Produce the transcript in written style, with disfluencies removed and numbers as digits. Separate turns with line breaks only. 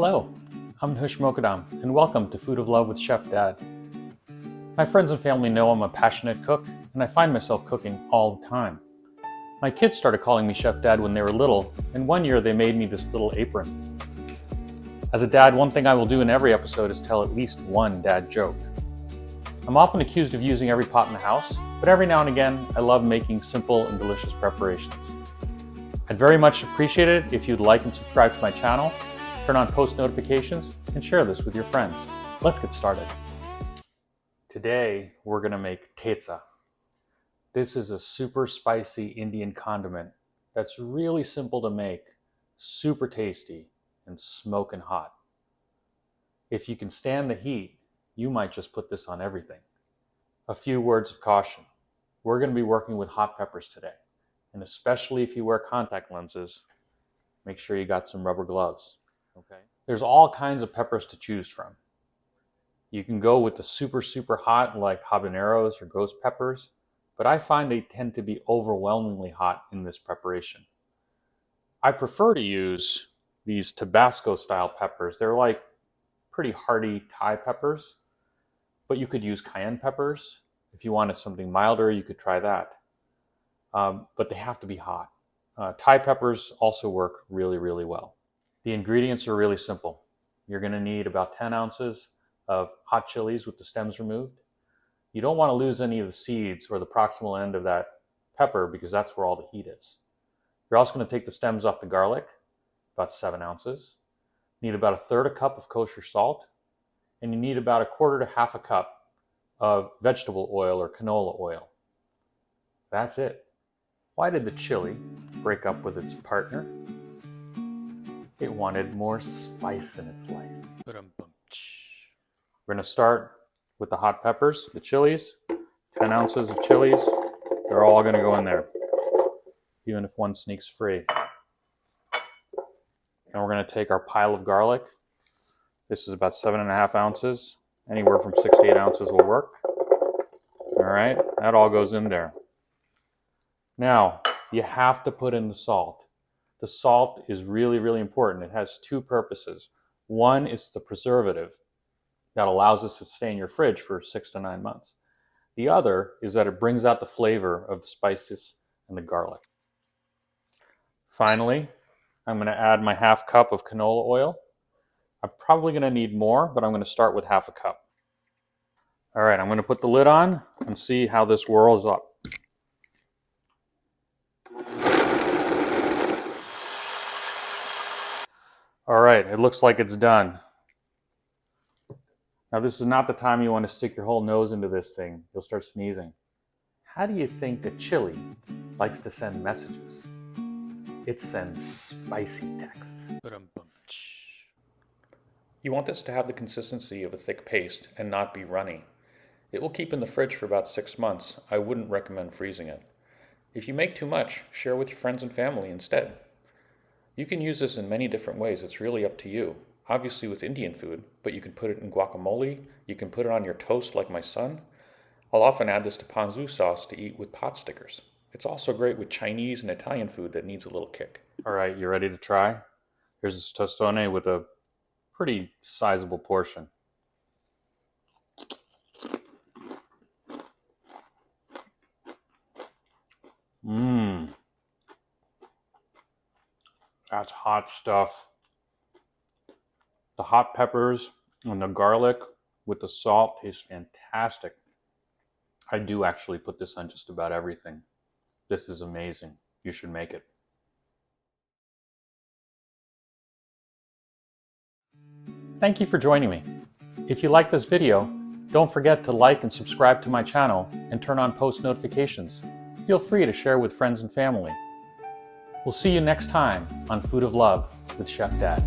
Hello, I'm Nush Mokadam, and welcome to Food of Love with Chef Dad. My friends and family know I'm a passionate cook, and I find myself cooking all the time. My kids started calling me Chef Dad when they were little, and one year they made me this little apron. As a dad, one thing I will do in every episode is tell at least one dad joke. I'm often accused of using every pot in the house, but every now and again, I love making simple and delicious preparations. I'd very much appreciate it if you'd like and subscribe to my channel, turn on post notifications, and share this with your friends. Let's get started. Today, we're gonna make Techa. This is a super spicy Indian condiment that's really simple to make, super tasty, and smoking hot. If you can stand the heat, you might just put this on everything. A few words of caution. We're gonna be working with hot peppers today. And especially if you wear contact lenses, make sure you got some rubber gloves, okay? There's all kinds of peppers to choose from. You can go with the super hot like habaneros or ghost peppers, but I find they tend to be overwhelmingly hot in this preparation. I prefer to use these Tabasco style peppers. They're like pretty hearty Thai peppers, but you could use cayenne peppers. If you wanted something milder, you could try that. But they have to be hot. Thai peppers also work really well. The ingredients are really simple. You're gonna need about 10 ounces of hot chilies with the stems removed. You don't wanna lose any of the seeds or the proximal end of that pepper because that's where all the heat is. You're also gonna take the stems off the garlic, about 7 ounces. You need about 1/3 cup of kosher salt, and you need about 1/4 to 1/2 cup of vegetable oil or canola oil. That's it. Why did the chili break up with its partner? It wanted more spice in its life. We're going to start with the hot peppers, the chilies. 10 ounces of chilies. They're all going to go in there, even if one sneaks free. And we're going to take our pile of garlic. This is about 7.5 ounces. Anywhere from 6 to 8 ounces will work. All right, that all goes in there. Now, you have to put in the salt. The salt is really important. It has two purposes. One is the preservative that allows us to stay in your fridge for 6 to 9 months. The other is that it brings out the flavor of the spices and the garlic. Finally, I'm going to add my 1/2 cup of canola oil. I'm probably going to need more, but I'm going to start with 1/2 cup. All right, I'm going to put the lid on and see how this whirls up. All right, it looks like it's done. Now this is not the time you want to stick your whole nose into this thing. You'll start sneezing. How do you think a chili likes to send messages? It sends spicy texts. You want this to have the consistency of a thick paste and not be runny. It will keep in the fridge for about 6 months. I wouldn't recommend freezing it. If you make too much, share with your friends and family instead. You can use this in many different ways. It's really up to you. Obviously with Indian food, but you can put it in guacamole. You can put it on your toast like my son. I'll often add this to ponzu sauce to eat with pot stickers. It's also great with Chinese and Italian food that needs a little kick. All right, you ready to try? Here's this tostone with a pretty sizable portion. That's hot stuff. The hot peppers and the garlic with the salt taste fantastic. I do actually put this on just about everything. This is amazing. You should make it. Thank you for joining me. If you like this video, don't forget to like and subscribe to my channel and turn on post notifications. Feel free to share with friends and family. We'll see you next time on Food of Love with Chef Dad.